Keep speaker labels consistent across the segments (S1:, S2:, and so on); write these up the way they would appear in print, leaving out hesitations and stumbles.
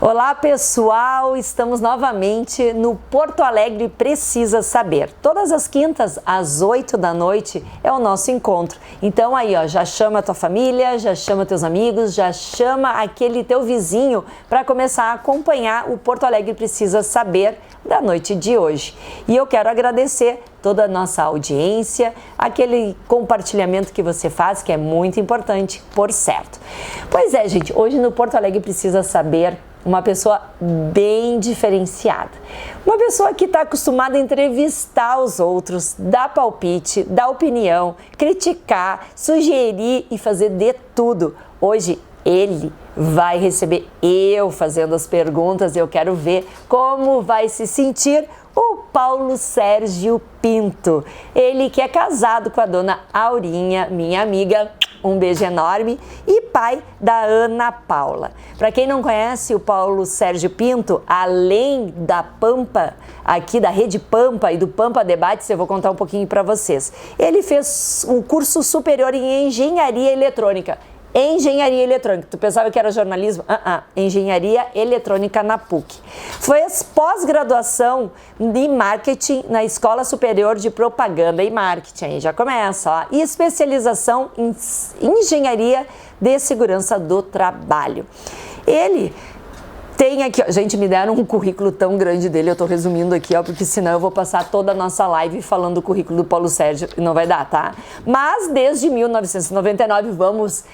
S1: Olá pessoal, estamos novamente no Porto Alegre Precisa Saber. Todas as quintas, às 8 da noite, é o nosso encontro. Então aí, ó, já chama a tua família, já chama teus amigos, já chama aquele teu vizinho para começar a acompanhar o Porto Alegre Precisa Saber da noite de hoje. E eu quero agradecer toda a nossa audiência, aquele compartilhamento que você faz, que é muito importante, por certo. Pois é, gente, hoje no Porto Alegre Precisa Saber, uma pessoa bem diferenciada. Uma pessoa que está acostumada a entrevistar os outros, dar palpite, dar opinião, criticar, sugerir e fazer de tudo. Hoje, ele vai receber eu fazendo as perguntas e eu quero ver como vai se sentir o Paulo Sérgio Pinto. Ele que é casado com a dona Aurinha, minha amiga, um beijo enorme, e pai da Ana Paula. Para quem não conhece o Paulo Sérgio Pinto, além da Pampa, aqui da Rede Pampa e do Pampa Debates, eu vou contar um pouquinho para vocês. Ele fez um curso superior em Engenharia Eletrônica. Engenharia Eletrônica. Tu pensava que era jornalismo? Engenharia Eletrônica na PUC. Fez pós-graduação em Marketing na Escola Superior de Propaganda e Marketing. Aí já começa, ó. E especialização em Engenharia de Segurança do Trabalho. Ele tem aqui, ó, gente, me deram um currículo tão grande dele, eu tô resumindo aqui, ó, porque senão eu vou passar toda a nossa live falando do currículo do Paulo Sérgio e não vai dar, tá? Mas desde 1999, vamos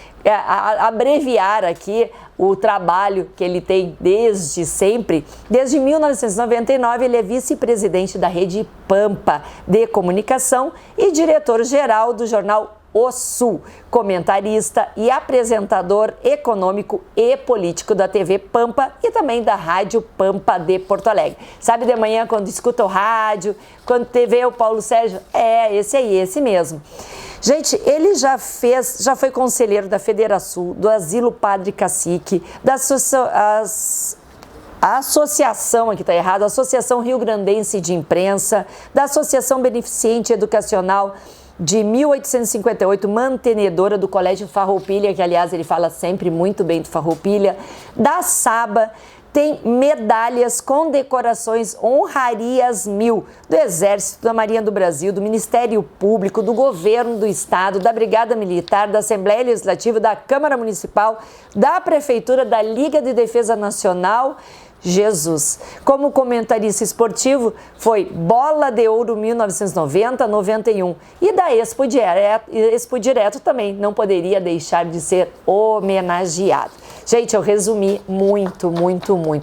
S1: abreviar aqui o trabalho que ele tem desde sempre. Desde 1999, ele é vice-presidente da Rede Pampa de Comunicação e diretor-geral do jornal O Sul, comentarista e apresentador econômico e político da TV Pampa e também da Rádio Pampa de Porto Alegre. Sabe de manhã quando escuta o rádio, quando TV o Paulo Sérgio? É, esse aí, esse mesmo. Gente, ele já foi conselheiro da Federação, do Asilo Padre Cacique, da Associação, aqui está errado, Associação Rio Grandense de Imprensa, da Associação Beneficente Educacional de 1858, mantenedora do Colégio Farroupilha, que aliás ele fala sempre muito bem do Farroupilha, da Saba, tem medalhas, condecorações, honrarias 1000 do Exército, da Marinha do Brasil, do Ministério Público, do Governo do Estado, da Brigada Militar, da Assembleia Legislativa, da Câmara Municipal, da Prefeitura, da Liga de Defesa Nacional. Jesus. Como comentarista esportivo, foi Bola de Ouro 1990-91 e da Expo Direto também não poderia deixar de ser homenageado. Gente, eu resumi muito.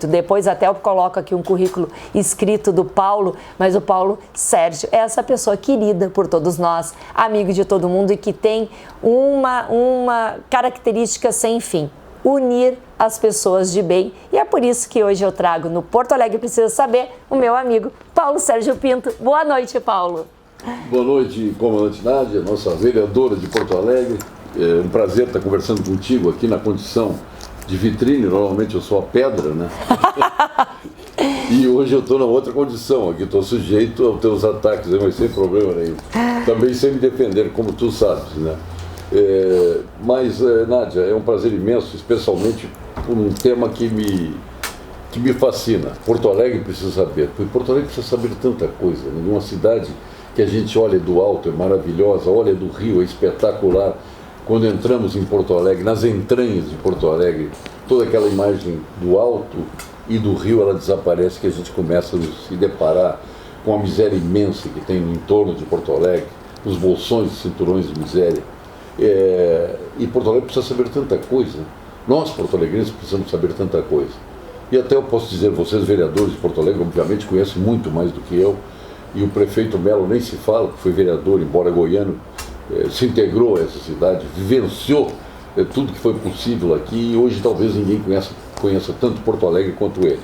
S1: Depois até eu coloco aqui um currículo escrito do Paulo, mas o Paulo Sérgio é essa pessoa querida por todos nós, amigo de todo mundo e que tem uma característica sem fim: unir as pessoas de bem. E é por isso que hoje eu trago no Porto Alegre Precisa Saber o meu amigo Paulo Sérgio Pinto. Boa noite, Paulo.
S2: Boa noite, comandante Nádia, nossa vereadora de Porto Alegre. É um prazer estar conversando contigo aqui na condição de vitrine. Normalmente eu sou a pedra, né? E hoje eu estou na outra condição, aqui estou sujeito aos teus ataques, mas sem problema nenhum. Também sem me defender, como tu sabes, né? Mas, Nádia, é um prazer imenso, especialmente por um tema que me fascina. Porto Alegre precisa saber, porque Porto Alegre precisa saber tanta coisa, né? Uma cidade que a gente olha do alto, é maravilhosa, olha do rio, é espetacular. Quando entramos em Porto Alegre, nas entranhas de Porto Alegre, toda aquela imagem do alto e do rio, ela desaparece, que a gente começa a se deparar com a miséria imensa que tem no entorno de Porto Alegre, os bolsões e cinturões de miséria. E Porto Alegre precisa saber tanta coisa. Nós, porto-alegrenses, precisamos saber tanta coisa. E até eu posso dizer, vocês vereadores de Porto Alegre, obviamente conhecem muito mais do que eu, e o prefeito Melo nem se fala, que foi vereador, embora goiano, se integrou a essa cidade, vivenciou tudo que foi possível aqui, e hoje talvez ninguém conheça tanto Porto Alegre quanto ele.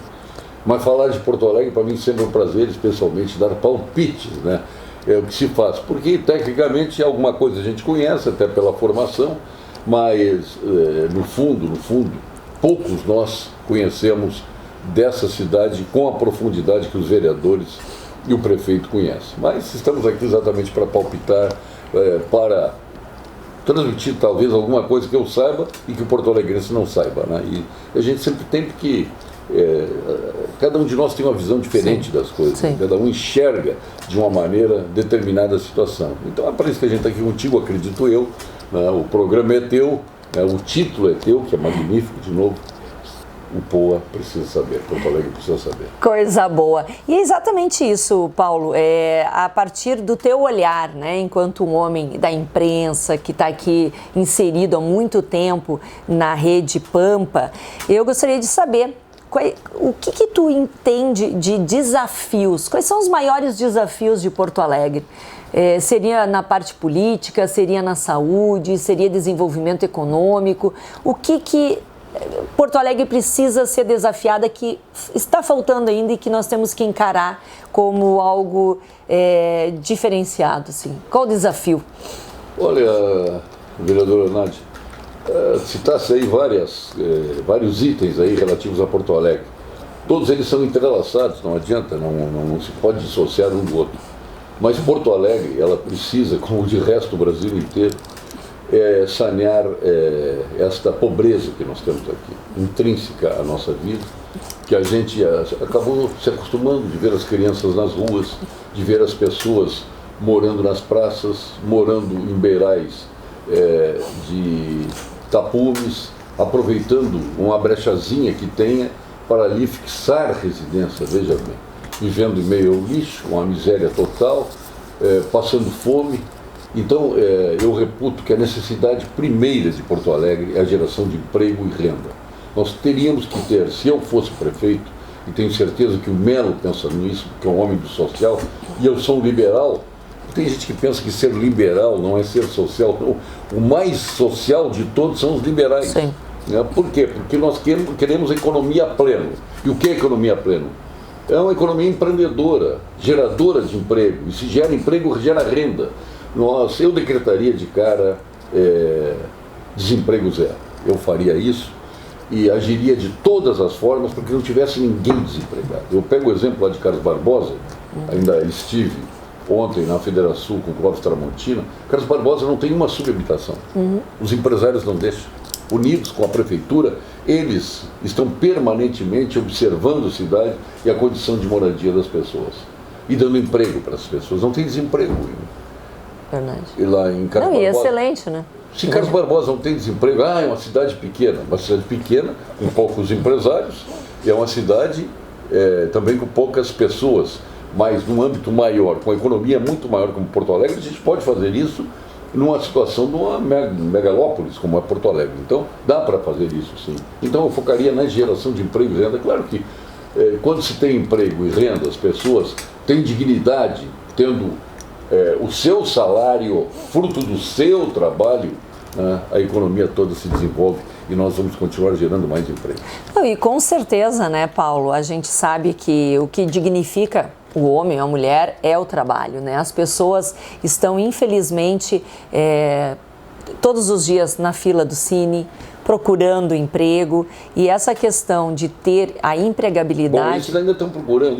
S2: Mas falar de Porto Alegre, para mim, sempre é um prazer, especialmente dar palpites, né? É o que se faz, porque tecnicamente alguma coisa a gente conhece, até pela formação, mas no fundo, poucos nós conhecemos dessa cidade com a profundidade que os vereadores e o prefeito conhecem. Mas estamos aqui exatamente para palpitar, para transmitir talvez alguma coisa que eu saiba e que o porto-alegrense não saiba, né? E a gente sempre tem que cada um de nós tem uma visão diferente das coisas, cada um enxerga de uma maneira determinada a situação. Então é para isso que a gente está aqui contigo, acredito eu, né? O programa é teu, né? O título é teu, que é magnífico, de novo. O POA precisa saber, Porto Alegre precisa saber.
S1: Coisa boa. E é exatamente isso, Paulo, a partir do teu olhar, né, enquanto um homem da imprensa que está aqui inserido há muito tempo na rede Pampa, eu gostaria de saber o que tu entende de desafios, quais são os maiores desafios de Porto Alegre? Seria na parte política, seria na saúde, seria desenvolvimento econômico? O que Porto Alegre precisa ser desafiada, que está faltando ainda e que nós temos que encarar como algo diferenciado, assim? Qual o desafio?
S2: Olha, vereadora Nádia, citasse aí vários itens aí relativos a Porto Alegre. Todos eles são entrelaçados, não adianta, não se pode dissociar um do outro. Mas Porto Alegre, ela precisa, como de resto do Brasil inteiro, sanear esta pobreza que nós temos aqui, intrínseca à nossa vida, que a gente acabou se acostumando de ver as crianças nas ruas, de ver as pessoas morando nas praças, morando em beirais de tapumes, aproveitando uma brechazinha que tenha para ali fixar residência, veja bem, vivendo em meio ao lixo, uma miséria total, passando fome. Então, eu reputo que a necessidade primeira de Porto Alegre é a geração de emprego e renda. Nós teríamos que ter, se eu fosse prefeito, e tenho certeza que o Melo pensa nisso, que é um homem do social, e eu sou um liberal. Tem gente que pensa que ser liberal não é ser social. Não. O mais social de todos são os liberais.
S1: Sim.
S2: Por quê? Porque nós queremos economia a pleno. E o que é economia a pleno? É uma economia empreendedora, geradora de emprego. E se gera emprego, gera renda. Eu decretaria de cara desemprego zero. Eu faria isso e agiria de todas as formas para que não tivesse ninguém desempregado. Eu pego o exemplo lá de Carlos Barbosa, ainda estive ontem na Federação com o Clóvis Tramontina. Carlos Barbosa não tem uma subhabitação. Os empresários não deixam. Unidos com a prefeitura, eles estão permanentemente observando a cidade e a condição de moradia das pessoas e dando emprego para as pessoas. Não tem desemprego.
S1: Verdade.
S2: E lá em Carlos
S1: Barbosa,
S2: Barbosa,
S1: excelente, né?
S2: Se Carlos Barbosa não tem desemprego, é uma cidade pequena. Uma cidade pequena, com poucos empresários, e é uma cidade também com poucas pessoas, mas num âmbito maior, com a economia muito maior como Porto Alegre, a gente pode fazer isso numa situação de uma megalópolis como é Porto Alegre. Então, dá para fazer isso, sim. Então, eu focaria na geração de emprego e renda. Claro que quando se tem emprego e renda, as pessoas têm dignidade, tendo o seu salário, fruto do seu trabalho, né, a economia toda se desenvolve e nós vamos continuar gerando mais emprego.
S1: E com certeza, né, Paulo, a gente sabe que o que dignifica o homem, a mulher, é o trabalho, né? As pessoas estão, infelizmente, todos os dias na fila do Cine, procurando emprego, e essa questão de ter a empregabilidade...
S2: Bom, esses ainda estão procurando,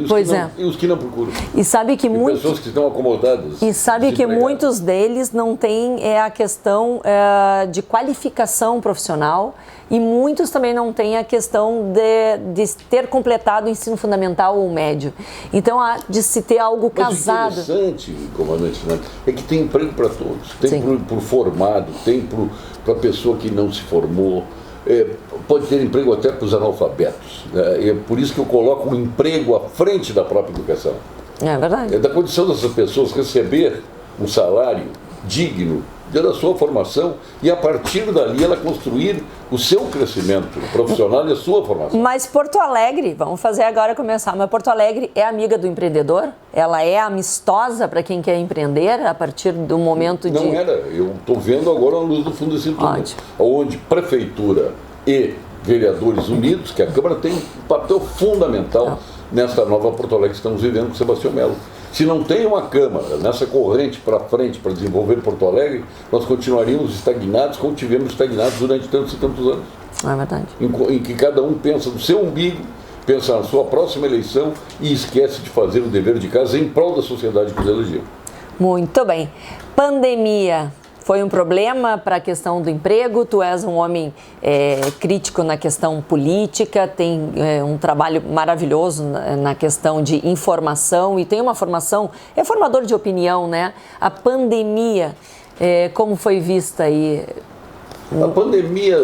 S2: e os que não procuram.
S1: E sabe que
S2: pessoas que estão acomodadas.
S1: E sabe que muitos deles não têm a questão de qualificação profissional, e muitos também não têm a questão de ter completado o ensino fundamental ou médio. Então, há de se ter algo casado.
S2: Mas o interessante, comandante, é que tem emprego para todos. Tem para o formado, tem para a pessoa que não se formou, pode ter emprego até para os analfabetos. É por isso que eu coloco o emprego à frente da própria educação.
S1: É verdade.
S2: É da condição dessas pessoas receber um salário digno da sua formação e, a partir dali, ela construir o seu crescimento profissional e a sua formação.
S1: Mas Porto Alegre, vamos fazer agora começar, mas Porto Alegre é amiga do empreendedor? Ela é amistosa para quem quer empreender a partir do momento de...
S2: Não era, eu estou vendo agora a luz do fundo desse túnel, onde prefeitura e vereadores unidos, que a Câmara tem um papel fundamental nesta nova Porto Alegre que estamos vivendo com Sebastião Melo. Se não tem uma Câmara nessa corrente para frente para desenvolver Porto Alegre, nós continuaríamos estagnados como tivemos estagnados durante tantos e tantos anos.
S1: É verdade.
S2: Em que cada um pensa no seu umbigo, pensa na sua próxima eleição e esquece de fazer o dever de casa em prol da sociedade que os elegeu.
S1: Muito bem. Pandemia foi um problema para a questão do emprego? Tu és um homem crítico na questão política, tem um trabalho maravilhoso na questão de informação e tem uma formação, é formador de opinião, né? A pandemia, como foi vista aí?
S2: A pandemia,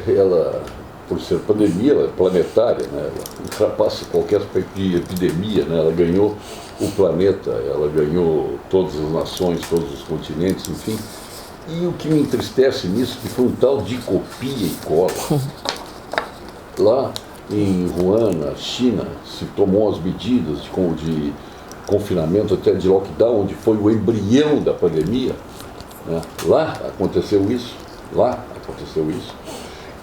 S2: ela, por ser pandemia, ela é planetária, né? Ela ultrapassa qualquer aspecto de epidemia, né? Ela ganhou o planeta, ela ganhou todas as nações, todos os continentes, enfim. E o que me entristece nisso, que foi um tal de copia e cola. Lá em Wuhan, na China, se tomou as medidas de confinamento, até de lockdown, onde foi o embrião da pandemia, né? Lá aconteceu isso.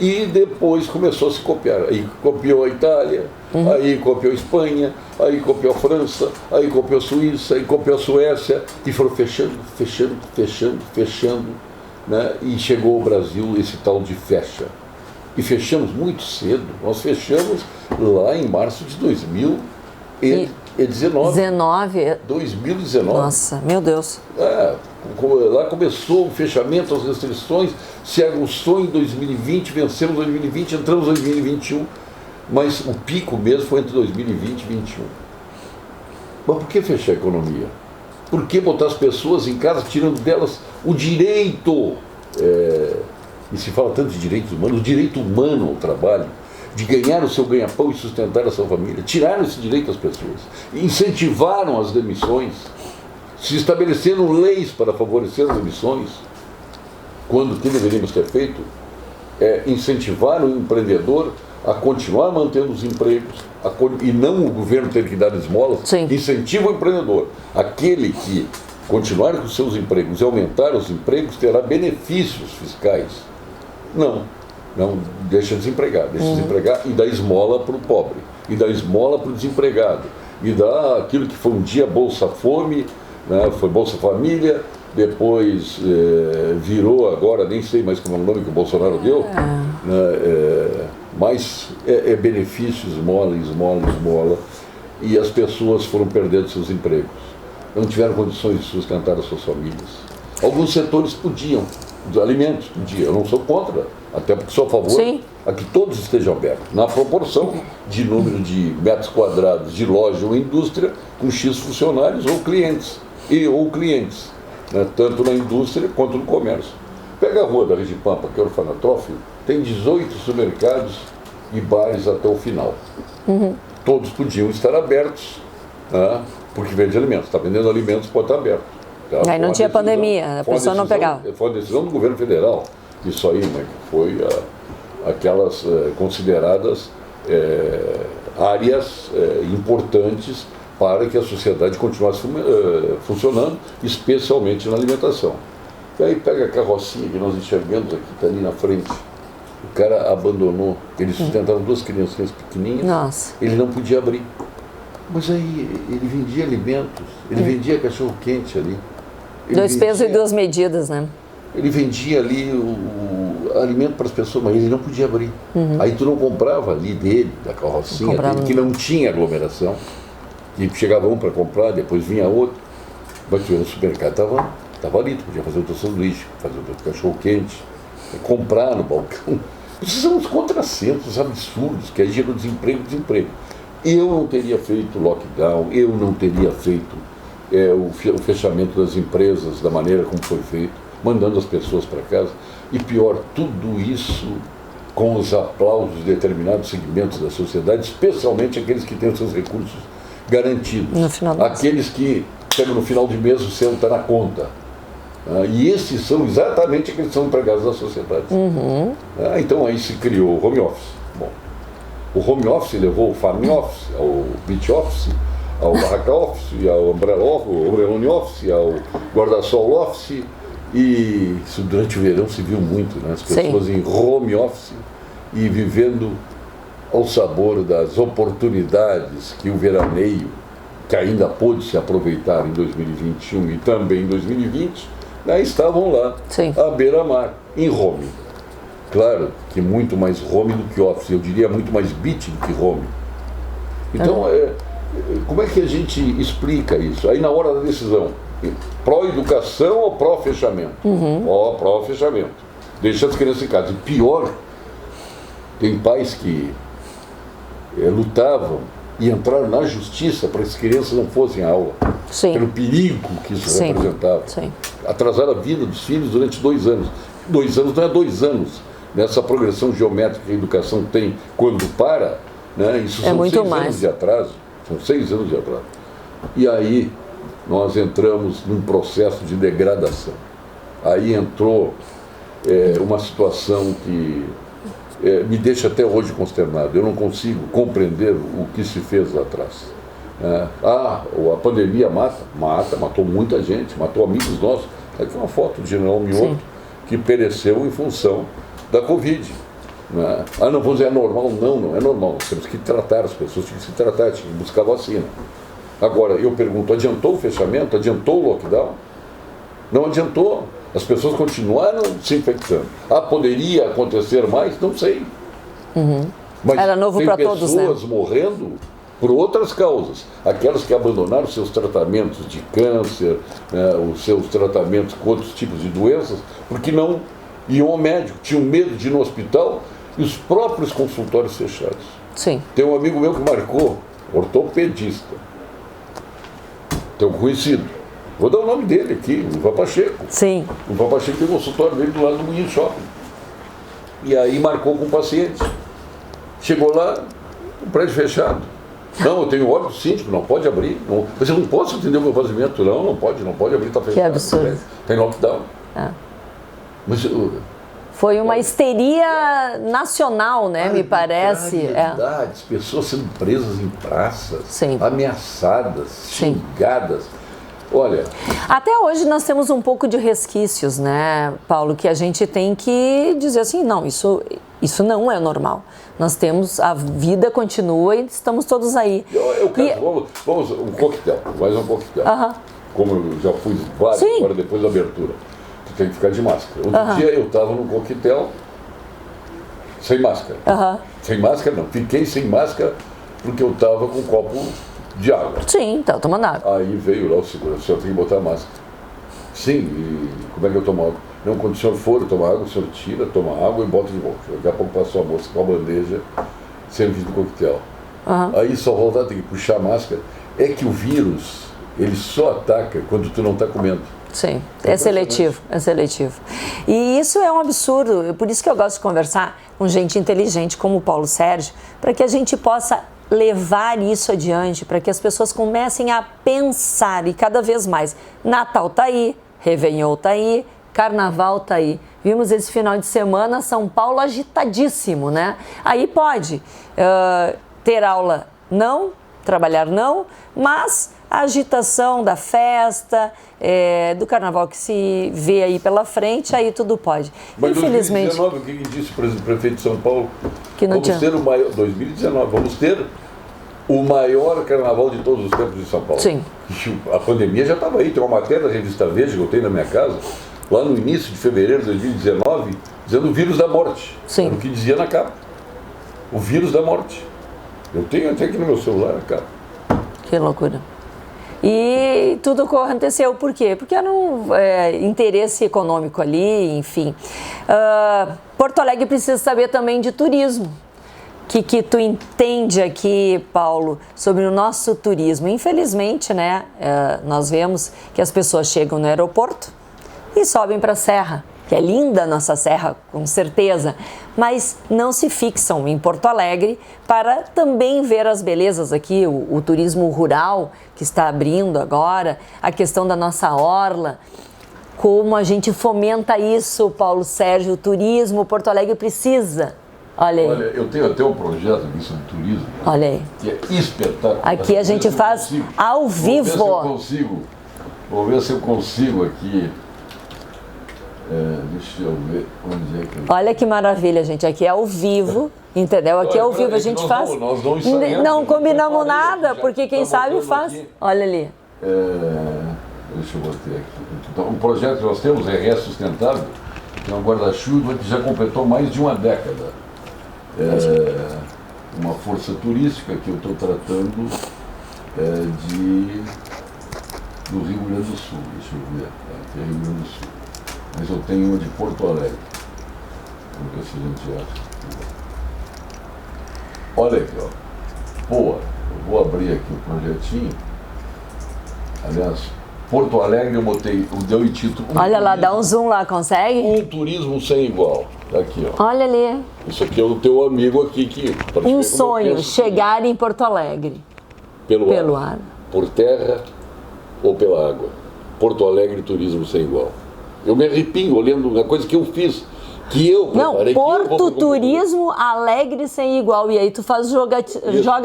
S2: E depois começou a se copiar. Aí copiou a Itália, aí copiou a Espanha, aí copiou a França, aí copiou a Suíça, aí copiou a Suécia, e foram fechando, né? E chegou ao Brasil esse tal de fecha. E fechamos muito cedo, nós fechamos lá em março de 2019. 2019.
S1: Nossa, meu Deus.
S2: Lá começou o fechamento, as restrições, se aguçou em 2020, vencemos 2020, entramos em 2021, mas o pico mesmo foi entre 2020 e 2021. Mas por que fechar a economia? Por que botar as pessoas em casa, tirando delas o direito, e se fala tanto de direitos humanos, o direito humano ao trabalho, de ganhar o seu ganha-pão e sustentar a sua família? Tiraram esse direito das pessoas, incentivaram as demissões, se estabeleceram leis para favorecer as demissões, quando o que deveríamos ter feito é incentivar o empreendedor a continuar mantendo os empregos, e não o governo ter que dar esmolas.
S1: Sim.
S2: Incentiva o empreendedor. Aquele que continuar com seus empregos e aumentar os empregos terá benefícios fiscais. Não, deixa desempregar e dá esmola para o pobre, e dá esmola para o desempregado, e dá aquilo que foi um dia Bolsa Fome, né, foi Bolsa Família, depois virou agora, nem sei mais como é o nome que o Bolsonaro deu, né, mas benefício, esmola, e as pessoas foram perdendo seus empregos, não tiveram condições de sustentar as suas famílias. Alguns setores podiam, os alimentos podiam, eu não sou contra, até porque sou a favor a que todos estejam abertos, na proporção de número de metros quadrados de loja ou indústria com X funcionários ou clientes, né, tanto na indústria quanto no comércio. Pega a rua da Rede Pampa, que é o orfanatófilo, tem 18 supermercados e bares até o final. Todos podiam estar abertos, né, porque vende alimentos. Está vendendo alimentos, pode estar aberto. Tá?
S1: Aí não tinha pandemia, a pessoa não pegava.
S2: Foi uma decisão do governo federal, isso aí, né, que foi aquelas consideradas áreas importantes para que a sociedade continuasse funcionando, especialmente na alimentação. E aí pega a carrocinha que nós enxergamos aqui, está ali na frente. O cara abandonou, ele sustentava 2 criancinhas pequenininhas.
S1: Nossa.
S2: Ele não podia abrir. Mas aí ele vendia alimentos, ele vendia cachorro-quente ali.
S1: 2 pesos e 2 medidas, né?
S2: Ele vendia ali o alimento para as pessoas, mas ele não podia abrir. Aí tu não comprava ali dele, da carrocinha dele, que não tinha aglomeração. E chegava um para comprar, depois vinha outro. Mas tu ia no supermercado, estava ali, tu podia fazer o teu sanduíche, fazer o teu cachorro-quente, comprar no balcão. Esses são os contrassensos absurdos que aí geram desemprego. Eu não teria feito lockdown, eu não teria feito o fechamento das empresas da maneira como foi feito, mandando as pessoas para casa. E pior, tudo isso com os aplausos de determinados segmentos da sociedade, especialmente aqueles que têm os seus recursos garantidos.
S1: No final
S2: aqueles que chegam no final de mês, o seu está na conta. E esses são exatamente aqueles que são empregados da sociedade. Então aí se criou o home office. Bom, o home office levou o farm office, ao beach office, ao barraca office, ao umbrellone office, ao guarda-sol office. E isso durante o verão se viu muito, né? As pessoas em home office e vivendo ao sabor das oportunidades que o veraneio, que ainda pôde se aproveitar em 2021 e também em 2020, né, estavam lá, à beira-mar, em home. Claro que muito mais home do que office, eu diria muito mais beach do que home. Então, como é que a gente explica isso? Aí na hora da decisão, pró-educação ou pró-fechamento? Pró-fechamento. Deixa as crianças em casa. E pior, tem pais que lutavam e entraram na justiça para que as crianças não fossem à aula.
S1: Sim.
S2: Pelo perigo que isso
S1: Sim.
S2: representava.
S1: Sim.
S2: Atrasaram a vida dos filhos durante 2 anos. 2 anos não é 2 anos. Nessa progressão geométrica que a educação tem quando para, né? Isso são
S1: muito
S2: 6
S1: mais.
S2: anos de atraso. São 6 anos de atraso. E aí nós entramos num processo de degradação. Aí entrou uma situação que me deixa até hoje consternado. Eu não consigo compreender o que se fez lá atrás. A pandemia matou muita gente, matou amigos nossos. Aqui uma foto do general Mioto, que pereceu em função da Covid. Não vou dizer é normal, não é normal. Nós temos que tratar, as pessoas tinham que se tratar, tinham que buscar vacina. Agora, eu pergunto, adiantou o fechamento? Adiantou o lockdown? Não adiantou. As pessoas continuaram se infectando. Poderia acontecer mais? Não sei. Mas
S1: era novo para todos, né?
S2: Tem pessoas morrendo por outras causas. Aquelas que abandonaram seus tratamentos de câncer, os seus tratamentos com outros tipos de doenças, porque não iam ao médico, tinham medo de ir no hospital e os próprios consultórios fechados.
S1: Sim.
S2: Tem um amigo meu que marcou, ortopedista. Tem um conhecido. Vou dar o nome dele aqui, o Ivan Pacheco.
S1: Sim.
S2: O Ivan Pacheco tem um consultório dele do lado do Moinho Shopping. E aí marcou com o paciente. Chegou lá, o prédio fechado. Não, eu tenho ordem do síndico, não pode abrir. Não, mas eu não posso atender o meu vazamento. Não pode abrir, está fechado.
S1: Que absurdo.
S2: Tem lockdown. Mas
S1: foi uma histeria nacional, né, me parece.
S2: Pessoas sendo presas em praças,
S1: Sim.
S2: ameaçadas, xingadas. Olha...
S1: Até hoje nós temos um pouco de resquícios, né, Paulo, que a gente tem que dizer assim, não, isso não é normal. Nós temos, a vida continua e estamos todos aí.
S2: Vamos um coquetel, mais um coquetel. Como eu já fui vários, agora depois da abertura. Tu tem que ficar de máscara. Outro dia eu estava num coquetel sem máscara. Sem máscara não, fiquei sem máscara porque eu estava com um copo de água.
S1: Sim, tá tomando água.
S2: Aí veio lá o segurança, o senhor tem que botar máscara. Sim, e como é que eu tomo água? Não, quando o senhor for tomar água, o senhor tira, toma água e bota de volta. Daqui a pouco passou a moça com a bandeja servindo coquetel. Aí só voltar, tem que puxar a máscara. É que o vírus, ele só ataca quando tu não está comendo.
S1: Sim, é seletivo. E isso é um absurdo, por isso que eu gosto de conversar com gente inteligente como o Paulo Sérgio, para que a gente possa levar isso adiante, para que as pessoas comecem a pensar, e cada vez mais. Natal tá aí, Réveillon tá aí, Carnaval tá aí. Vimos esse final de semana São Paulo agitadíssimo, né? Aí pode ter aula não, trabalhar não, mas a agitação da festa, do Carnaval que se vê aí pela frente, aí tudo pode.
S2: Mas
S1: infelizmente.
S2: 2019, o que disse o prefeito de São Paulo?
S1: Que não
S2: vamos ter o maior, 2019, vamos ter o maior carnaval de todos os tempos de São Paulo.
S1: Sim.
S2: A pandemia já estava aí, tem uma matéria da revista Veja que eu tenho na minha casa, lá no início de fevereiro de 2019, dizendo o vírus da morte.
S1: Sim.
S2: Era o que dizia na capa. O vírus da morte. Eu tenho até aqui no meu celular a capa.
S1: Que loucura. E tudo aconteceu por quê? Porque era um interesse econômico ali, enfim. Porto Alegre precisa saber também de turismo. Que tu entende aqui, Paulo, sobre o nosso turismo? Infelizmente, né, nós vemos que as pessoas chegam no aeroporto e sobem para a serra, que é linda a nossa serra, com certeza, mas não se fixam em Porto Alegre para também ver as belezas aqui, o turismo rural que está abrindo agora, a questão da nossa orla. Como a gente fomenta isso, Paulo Sérgio, o turismo, Porto Alegre precisa. Olha aí.
S2: Olha, eu tenho até um projeto aqui sobre turismo.
S1: Olha aí.
S2: Que é espetacular.
S1: Aqui a gente faz ao vivo.
S2: Vou ver se eu consigo aqui. Deixa eu ver onde é que eu...
S1: Olha que maravilha, gente. Aqui é ao vivo, entendeu? Aqui é ao vivo, a gente faz. Não combinamos nada, porque quem sabe faz.
S2: Aqui.
S1: Olha ali.
S2: Deixa eu botar aqui. Então, o projeto que nós temos é Ré Sustentável, que é um guarda-chuva que já completou mais de uma década. Uma força turística que eu estou tratando de do Rio Grande do Sul, deixa eu ver, aqui é Rio Grande do Sul. Mas eu tenho uma de Porto Alegre. Vamos ver se a gente acha. Olha aqui, ó. Boa, eu vou abrir aqui o projetinho. Aliás, Porto Alegre eu botei, deu em título.
S1: Olha lá, dá um zoom lá, consegue?
S2: Um turismo sem igual. Tá aqui, ó.
S1: Olha ali.
S2: Isso aqui é o teu amigo aqui que...
S1: Um sonho, chegar em Porto Alegre.
S2: Pelo ar. Por terra ou pela água. Porto Alegre, turismo sem igual. Eu me arrepio olhando a coisa que eu fiz. Que eu preparei.
S1: Não, Porto Turismo Alegre sem igual. E aí tu faz joga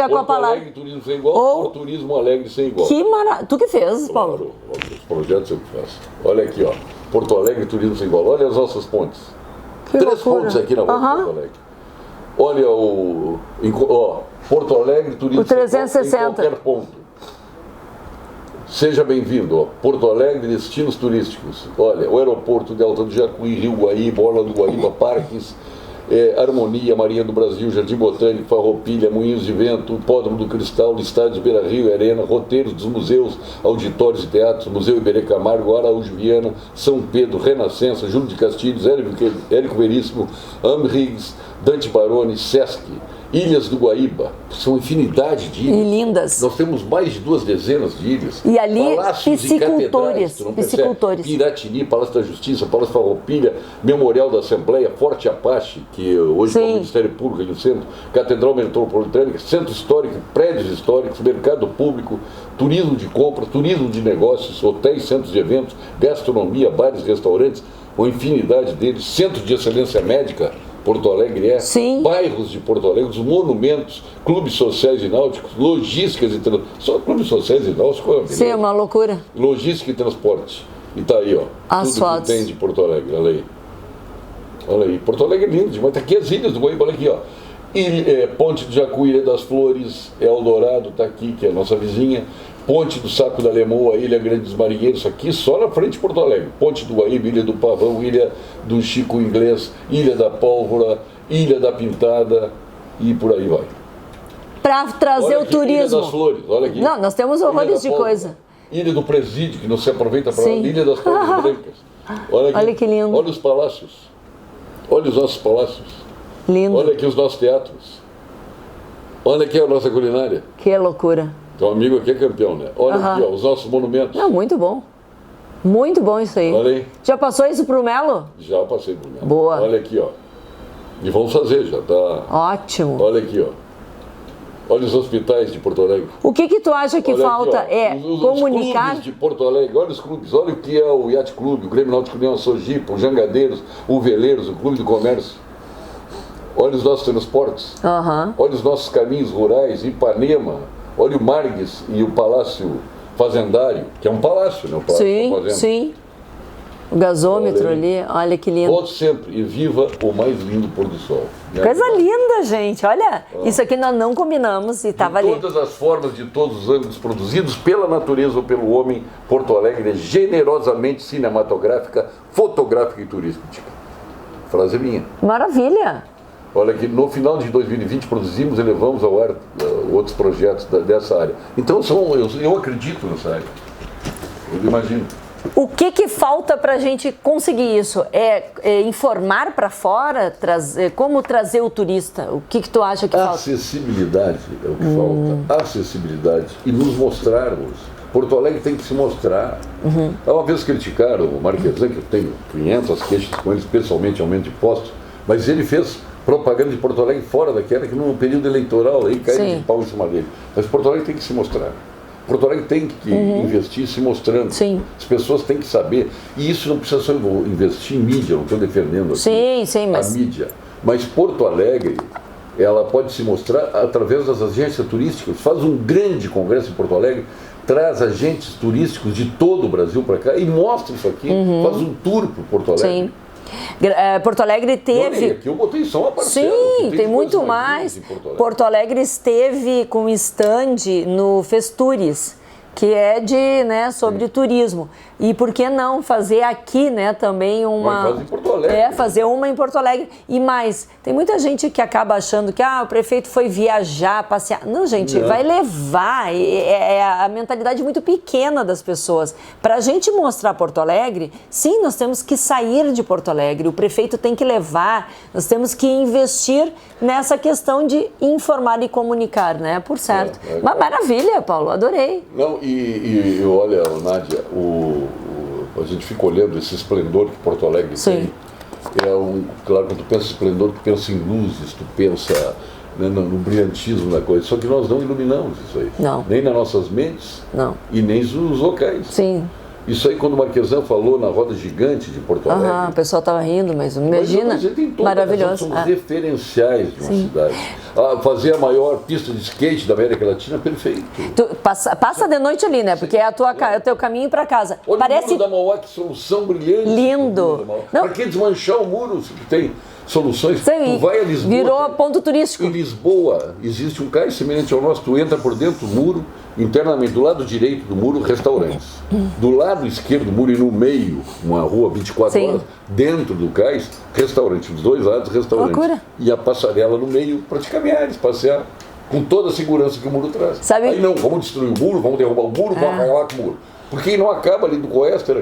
S1: com a palavra.
S2: Porto Alegre, turismo sem igual, ou Turismo Alegre sem igual.
S1: Que maravilha. Tu que fez, Paulo?
S2: Claro, os projetos eu que faço. Olha aqui, ó. Porto Alegre, turismo sem igual. Olha as nossas pontes.
S1: Que
S2: 3
S1: loucura.
S2: pontes aqui na rua de Porto Alegre. Olha Porto Alegre, turismo
S1: o 360.
S2: sem igual em qualquer ponto. Seja bem-vindo, ó. Porto Alegre, destinos turísticos. Olha, o aeroporto de Alta do Jacuí, Rio Guaíba, Orla do Guaíba, Parques, Harmonia, Marinha do Brasil, Jardim Botânico, Farroupilha, Moinhos de Vento, Hipódromo do Cristal, Estádios Beira Rio e Arena, roteiros dos museus, auditórios e teatros, Museu Iberê Camargo, Araújo Viana, São Pedro, Renascença, Júlio de Castilhos, Érico Veríssimo, Amriggs, Dante Baroni, Sesc, Ilhas do Guaíba, são infinidade de ilhas.
S1: E lindas.
S2: Nós temos mais de 2 dezenas de ilhas.
S1: E ali,
S2: Palácios e catedrais,
S1: piscicultores.
S2: Piratini, Palácio da Justiça, Palácio Farroupilha, Memorial da Assembleia, Forte Apache, que hoje é o Ministério Público ali no centro, Catedral Metropolitana, Centro Histórico, prédios históricos, mercado público, turismo de compra, turismo de negócios, hotéis, centros de eventos, gastronomia, bares, restaurantes, uma infinidade deles, Centro de Excelência Médica, Porto Alegre bairros de Porto Alegre, os monumentos, clubes sociais e náuticos, logísticas e transporte. Só clubes sociais e náuticos.
S1: Sim, é uma loucura.
S2: Logística e transporte. E tá aí, ó.
S1: As
S2: tudo
S1: fotos.
S2: Que tem de Porto Alegre, olha aí. Olha aí. Porto Alegre é lindo demais. Tá aqui as ilhas do Guaíba, olha aqui, ó. Ponte do Jacuí, Ilha das Flores, Eldorado, tá aqui, que é a nossa vizinha. Ponte do Saco da Lemoa, Ilha Grande dos Marinheiros, aqui só na frente de Porto Alegre. Ponte do Guaíba, Ilha do Pavão, Ilha do Chico Inglês, Ilha da Pólvora, Ilha da Pintada e por aí vai.
S1: Para trazer o turismo.
S2: Ilha das Flores, olha aqui.
S1: Não, nós temos horrores de coisa.
S2: Ilha do Presídio, que não se aproveita para Ilha das Flores Brancas. Olha aqui.
S1: Olha que lindo.
S2: Olha os palácios. Olha os nossos palácios.
S1: Lindo.
S2: Olha aqui os nossos teatros. Olha aqui a nossa culinária.
S1: Que loucura.
S2: Teu amigo aqui é campeão, né? Olha aqui, ó, os nossos monumentos.
S1: Não, muito bom. Muito bom isso aí.
S2: Olha aí.
S1: Já passou isso pro Melo?
S2: Já passei pro Melo.
S1: Boa.
S2: Olha aqui, ó. E vamos fazer, já tá.
S1: Ótimo.
S2: Olha aqui, ó. Olha os hospitais de Porto Alegre.
S1: O que tu acha que falta
S2: aqui,
S1: os comunicar?
S2: Os clubes de Porto Alegre, olha os clubes. Olha o que é o Yacht Clube, o Grêmio Náutico União, a Sojipa, o Jangadeiros, o Veleiros, o Clube do Comércio. Olha os nossos transportes. Olha os nossos caminhos rurais, Ipanema. Olha o Margues e o Palácio Fazendário, que é um palácio, né? O Palácio da Fazenda.
S1: Sim. O gasômetro ali, olha que lindo.
S2: Volte sempre e viva o mais lindo pôr do sol.
S1: Coisa linda, gente. Olha, isso aqui nós não combinamos e estava ali.
S2: De todas as formas, de todos os ângulos produzidos pela natureza ou pelo homem, Porto Alegre é generosamente cinematográfica, fotográfica e turística. Frase minha.
S1: Maravilha.
S2: Olha que no final de 2020 produzimos e levamos ao ar outros projetos dessa área. Então eu acredito nessa área. Eu imagino.
S1: O que falta para a gente conseguir isso? É informar para fora, como trazer o turista? O que tu acha que falta?
S2: Acessibilidade é o que falta. Acessibilidade e nos mostrarmos. Porto Alegre tem que se mostrar. Uma vez criticaram o Marquesan, que eu tenho 500 queixas com eles, pessoalmente aumento de impostos, mas ele fez propaganda de Porto Alegre fora daquela que num período eleitoral aí cai de pau em cima dele. Mas Porto Alegre tem que se mostrar. Porto Alegre tem que investir se mostrando. As pessoas têm que saber. E isso não precisa só investir em mídia, não estou defendendo aqui
S1: mas...
S2: a mídia. Mas Porto Alegre, ela pode se mostrar através das agências turísticas. Faz um grande congresso em Porto Alegre, traz agentes turísticos de todo o Brasil para cá e mostra isso aqui. Faz um tour por Porto Alegre.
S1: Porto Alegre teve...
S2: Aqui eu botei só uma parcela.
S1: Tem muito mais. Porto Alegre esteve com stand no Festures, que é sobre turismo. E por que não fazer aqui, né, também uma...
S2: Mas faz em Porto Alegre.
S1: Fazer uma em Porto Alegre. E mais, tem muita gente que acaba achando que o prefeito foi viajar, passear. Não, gente, vai levar. É a mentalidade muito pequena das pessoas. Para a gente mostrar Porto Alegre, sim, nós temos que sair de Porto Alegre. O prefeito tem que levar, nós temos que investir nessa questão de informar e comunicar, né? Por certo. Uma maravilha, Paulo, adorei.
S2: Não, e olha, Nádia, a gente fica olhando esse esplendor que Porto Alegre tem. Claro, quando tu pensa em esplendor, tu pensa em luzes, tu pensa, né, no brilhantismo da coisa. Só que nós não iluminamos isso aí.
S1: Não.
S2: Nem nas nossas mentes,
S1: não.
S2: E nem nos locais.
S1: Sim.
S2: Isso aí, quando o Marquesan falou na roda gigante de Porto Alegre.
S1: O pessoal estava rindo, mas imagina. Maravilhoso.
S2: São referenciais de uma cidade. Fazer a maior pista de skate da América Latina, perfeito.
S1: Tu passa de noite ali, né? Porque é o teu caminho para casa.
S2: Olha
S1: Parece...
S2: o muro da Mauá, que solução brilhante.
S1: Lindo.
S2: Para que desmanchar o muro se tem soluções?
S1: Sim,
S2: tu vai a Lisboa.
S1: Virou ponto turístico.
S2: Em Lisboa existe um cais semelhante ao nosso, tu entra por dentro do muro, internamente, do lado direito do muro, restaurantes. Do lado esquerdo do muro e no meio, uma rua 24 horas, dentro do cais, restaurante. Dos dois lados, restaurante.
S1: Loucura.
S2: E a passarela no meio para te caminhar, passear, com toda a segurança que o muro traz.
S1: Sabe...
S2: Aí não, vamos destruir o muro, vamos derrubar o muro, vamos acabar com o muro. Porque não acaba ali do Coester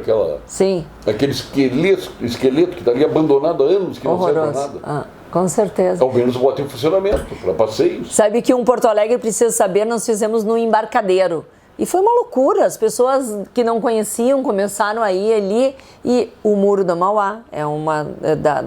S2: aquele esqueleto que está ali abandonado há anos, que não serve para nada.
S1: Com certeza.
S2: Ao menos bota em funcionamento, para passeios.
S1: Sabe que Porto Alegre precisa saber, nós fizemos no Embarcadero. E foi uma loucura, as pessoas que não conheciam começaram a ir ali. E o Muro da Mauá é uma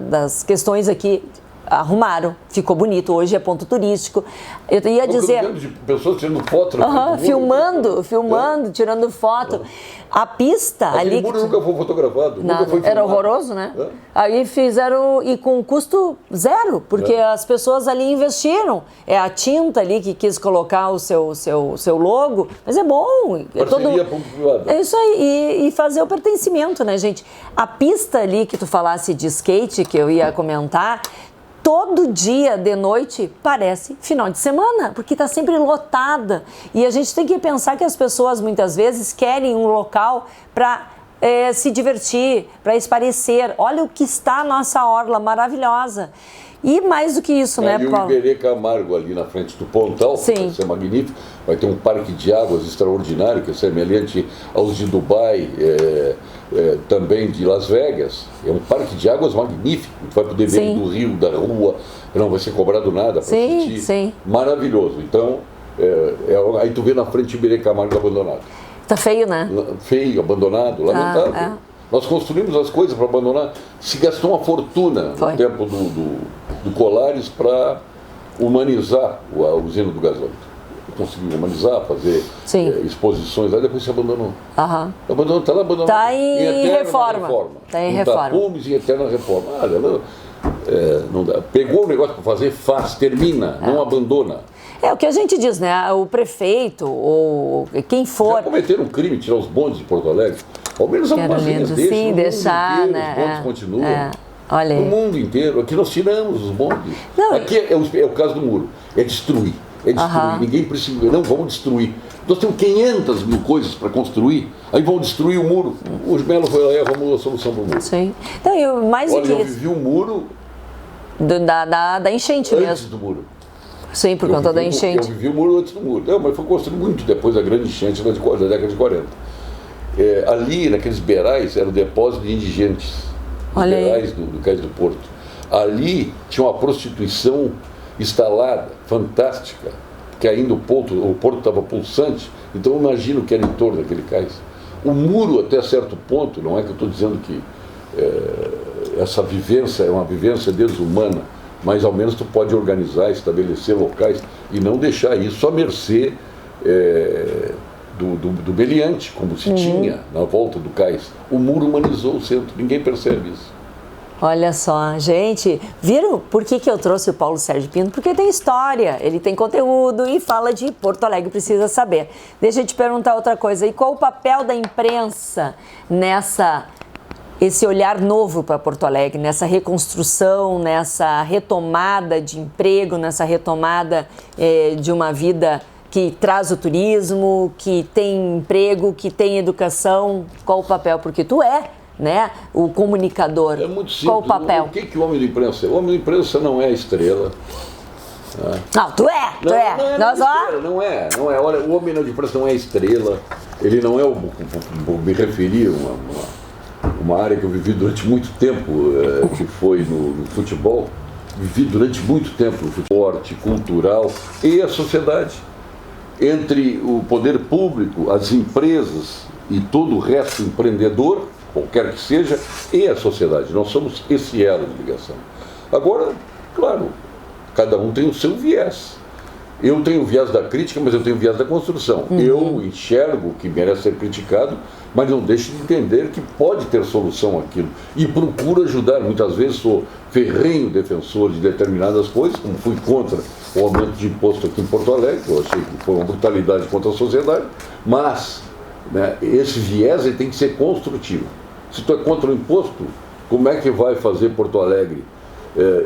S1: das questões aqui. Arrumaram, ficou bonito, hoje é ponto turístico. Eu ia dizer...
S2: De pessoas tirando foto.
S1: Filmando, tirando foto. A pista
S2: Aquele
S1: ali...
S2: muro nunca foi fotografado, nunca foi filmado.
S1: Era horroroso, né? Aí fizeram, e com custo zero, porque as pessoas ali investiram. É a tinta ali que quis colocar o seu logo, mas é bom.
S2: Parceria público-privada.
S1: É isso aí, e fazer o pertencimento, né, gente? A pista ali que tu falasse de skate, que eu ia comentar... Todo dia de noite parece final de semana, porque está sempre lotada. E a gente tem que pensar que as pessoas muitas vezes querem um local para se divertir, para esparecer. Olha o que está a nossa orla maravilhosa. E mais do que isso, né, Paulo?
S2: E o Iberê Camargo ali na frente do Pontal, que vai ser magnífico. Vai ter um parque de águas extraordinário, que é semelhante aos de Dubai, também de Las Vegas. É um parque de águas magnífico. Tu vai poder ver do rio, da rua, não vai ser cobrado nada para assistir.
S1: Sim.
S2: Maravilhoso. Então, aí tu vê na frente o Iberê Camargo abandonado.
S1: Tá feio, né?
S2: Feio, abandonado, lamentável. Nós construímos as coisas para abandonar. Se gastou uma fortuna no tempo do Colares para humanizar a usina do gasóleo. Conseguiu humanizar, fazer exposições lá, depois se abandonou. Está lá abandonado.
S1: Está em reforma.
S2: Está em reforma. Tapumes e eterna reforma. Não dá. Pegou o negócio para fazer, faz, termina, não abandona.
S1: É o que a gente diz, né? O prefeito ou quem for...
S2: Já cometeram um crime, tirar os bondes de Porto Alegre. Ao menos algumas linhas deixam.
S1: Sim, deixar,
S2: inteiro,
S1: né?
S2: Os bondes continuam.
S1: Olha aí.
S2: No mundo inteiro. Aqui nós tiramos os bondes. Aqui é o caso do muro. É destruir. Ninguém precisa. Não, vamos destruir. Nós temos 500 mil coisas para construir. Aí vamos destruir o muro. O Melo foi lá e arrumou a solução para o muro.
S1: Sim. Então, eu vivi
S2: o muro...
S1: Da enchente mesmo.
S2: Antes do muro.
S1: Sim, por conta da enchente.
S2: Eu vivi o muro antes do muro. Não, mas foi construído muito depois da grande enchente da década de 40. Ali, naqueles beirais, era o depósito de indigentes. Os beirais do Cais do Porto. Ali tinha uma prostituição instalada, fantástica, que ainda o porto estava pulsante. Então, imagina o que era em torno daquele cais. O muro, até certo ponto, não é que eu estou dizendo que essa vivência é uma vivência desumana, mas ao menos tu pode organizar, estabelecer locais e não deixar isso à mercê do meliante, como se tinha na volta do cais. O muro humanizou o centro, ninguém percebe isso.
S1: Olha só, gente, viram por que eu trouxe o Paulo Sérgio Pinto? Porque tem história, ele tem conteúdo e fala de Porto Alegre, precisa saber. Deixa eu te perguntar outra coisa, e qual o papel da imprensa esse olhar novo para Porto Alegre, nessa reconstrução, nessa retomada de emprego, nessa retomada de uma vida que traz o turismo, que tem emprego, que tem educação? Qual o papel? Porque tu é, né, o comunicador.
S2: É muito simples.
S1: Qual o papel?
S2: O que o homem de imprensa é? O homem de imprensa não é estrela.
S1: Não, tu é. Nós, ó.
S2: Não é. Olha, o homem de imprensa não é estrela. Ele não é me referi a uma área que eu vivi durante muito tempo, que foi no futebol. Vivi durante muito tempo no esporte, cultural e a sociedade. Entre o poder público, as empresas e todo o resto empreendedor, qualquer que seja, e a sociedade. Nós somos esse elo de ligação. Agora, claro, cada um tem o seu viés. Eu tenho o viés da crítica, mas eu tenho o viés da construção. Eu enxergo o que merece ser criticado, mas não deixo de entender que pode ter solução aquilo. E procuro ajudar. Muitas vezes sou ferrenho defensor de determinadas coisas, como fui contra o aumento de imposto aqui em Porto Alegre, eu achei que foi uma brutalidade contra a sociedade, mas, né, esse viés ele tem que ser construtivo. Se tu é contra o imposto, como é que vai fazer Porto Alegre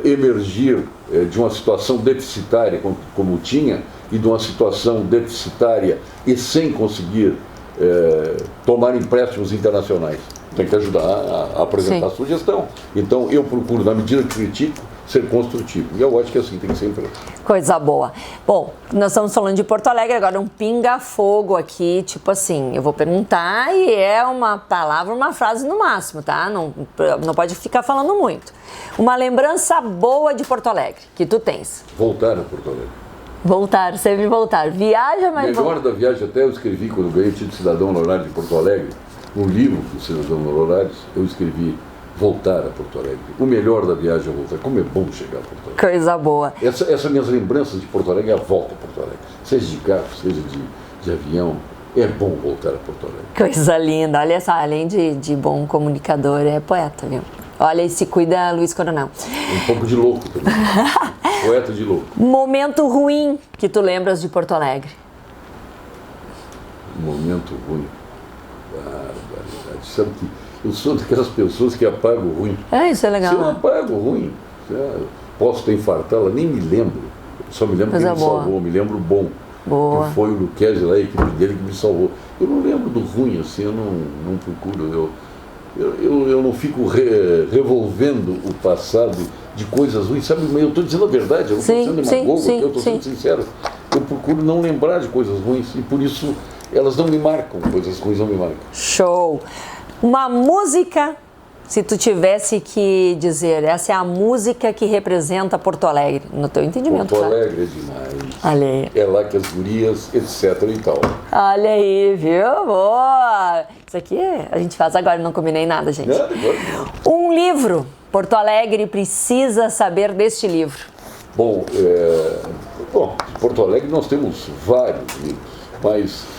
S2: emergir de uma situação deficitária como tinha, e de uma situação deficitária e sem conseguir tomar empréstimos internacionais? Tem que ajudar a apresentar a sugestão. Então eu procuro, na medida que critico, ser construtivo. E eu acho que assim tem que ser empresa.
S1: Coisa boa. Bom, nós estamos falando de Porto Alegre, agora um pinga-fogo aqui, tipo assim, eu vou perguntar e é uma palavra, uma frase no máximo, tá? Não pode ficar falando muito. Uma lembrança boa de Porto Alegre, que tu tens.
S2: Voltar a Porto Alegre.
S1: Voltar, sempre voltar. Viaja, mas...
S2: Melhor da viagem, até eu escrevi, quando ganhei o título de cidadão honorário de Porto Alegre, no livro dos cidadãos honorários, eu escrevi voltar a Porto Alegre. O melhor da viagem é voltar. Como é bom chegar a Porto Alegre.
S1: Coisa boa.
S2: Essas minhas lembranças de Porto Alegre é a volta a Porto Alegre. Seja de carro, seja de avião, é bom voltar a Porto Alegre.
S1: Coisa linda. Olha só, além de bom comunicador, é poeta, viu? Olha, e se cuida, Luiz Coronel.
S2: Um pouco de louco também. Poeta de louco.
S1: Momento ruim que tu lembras de Porto Alegre?
S2: Momento ruim. Barbaridade. Sabe que eu sou daquelas pessoas que apagam o ruim.
S1: Isso é legal.
S2: Se eu apago o ruim, posso ter infartado, nem me lembro. Só me lembro quem me salvou, me lembro o bom.
S1: Boa.
S2: Que foi o Luquezzi lá, a equipe dele que me salvou. Eu não lembro do ruim, assim, eu não procuro. Eu não fico revolvendo o passado de coisas ruins, sabe? Eu estou dizendo a verdade, eu não estou sendo demagogo, eu estou sendo sincero. Eu procuro não lembrar de coisas ruins e por isso elas não me marcam, coisas ruins não me marcam.
S1: Show! Uma música, se tu tivesse que dizer, essa é a música que representa Porto Alegre, no teu entendimento.
S2: Porto Alegre é demais.
S1: Olha aí.
S2: É lá que as gurias, etc e tal.
S1: Olha aí, viu? Boa! Isso aqui a gente faz agora, não combinei nada, gente. Um livro, Porto Alegre precisa saber deste livro.
S2: Bom, em Porto Alegre nós temos vários livros, mas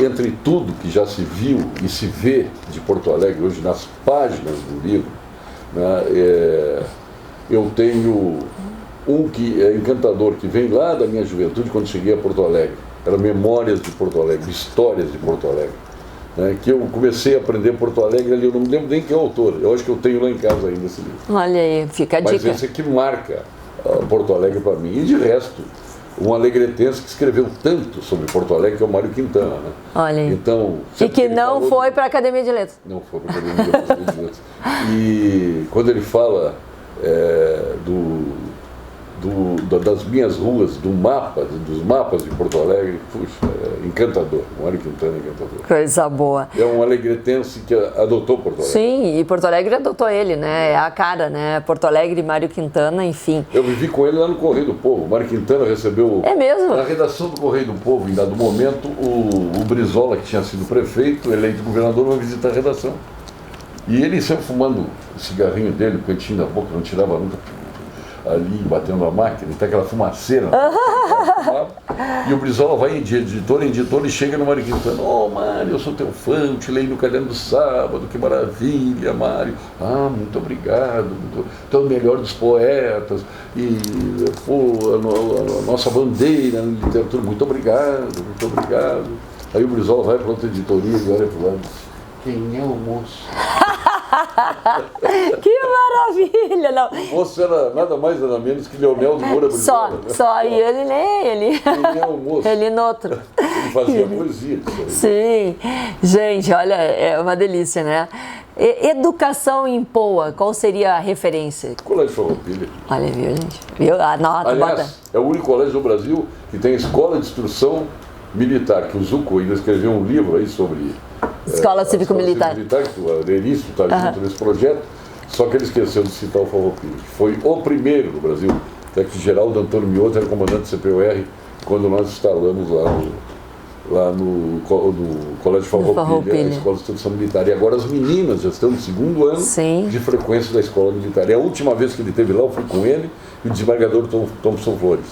S2: entre tudo que já se viu e se vê de Porto Alegre hoje nas páginas do livro, né, eu tenho um que é encantador, que vem lá da minha juventude, quando cheguei a Porto Alegre. Era Memórias de Porto Alegre, Histórias de Porto Alegre. Né, que eu comecei a aprender Porto Alegre ali, eu não me lembro nem quem é o autor, eu acho que eu tenho lá em casa ainda esse livro.
S1: Olha aí, fica a dica.
S2: Mas esse aqui marca Porto Alegre para mim. E de resto, um alegretense que escreveu tanto sobre Porto Alegre, que é o Mário Quintana. Né?
S1: Olha aí.
S2: Então,
S1: e que não foi para a Academia de Letras.
S2: Não foi para a Academia de Letras. E quando ele fala das minhas ruas, dos mapas de Porto Alegre, puxa, encantador. Mário Quintana é encantador.
S1: Coisa boa.
S2: É um alegretense que adotou Porto Alegre.
S1: Sim, e Porto Alegre adotou ele, né? É a cara, né? Porto Alegre, Mário Quintana, enfim.
S2: Eu vivi com ele lá no Correio do Povo. Mário Quintana recebeu...
S1: É mesmo?
S2: Na redação do Correio do Povo, em dado momento, o Brizola, que tinha sido prefeito, eleito governador, vai visitar a redação. E ele sempre fumando o cigarrinho dele, o cantinho da boca, não tirava nunca, ali batendo a máquina, e tá aquela fumaceira. E o Brizola vai de editor em editor e chega no Mário Quintana. Mário, eu sou teu fã, eu te leio no Caderno do Sábado, que maravilha, Mário. Muito obrigado, tu é o melhor dos poetas, e a nossa bandeira na literatura, muito obrigado, muito obrigado. Aí o Brizola vai para outra editoria e olha para o lado e diz, quem é o moço?
S1: Que maravilha! Não.
S2: Você era nada mais nada menos que Leonel de Moura Brizola.
S1: Só, e ele nem ele.
S2: Ele é um moço.
S1: Ele noutro.
S2: Ele fazia poesia.
S1: Sim. Gente, olha, é uma delícia, né? Educação em Poa, qual seria a referência?
S2: Colégio Farroupilha.
S1: Olha, viu, gente? Viu? Anota,
S2: Aliás,
S1: bota.
S2: é o único colégio do Brasil que tem escola de instrução militar, que o Zucco ainda escreveu um livro aí sobre...
S1: Escola Cívico-Militar.
S2: Que o Aderício está junto nesse projeto, só que ele esqueceu de citar o Farroupilha, que foi o primeiro no Brasil, até que Geraldo Antônio Mioto era comandante do CPUR, quando nós instalamos lá no Colégio Farroupilha, a Escola de Instrução Militar. E agora as meninas já estão no segundo ano de frequência da Escola Militar. E a última vez que ele esteve lá, eu fui com ele e o desembargador Thompson Flores.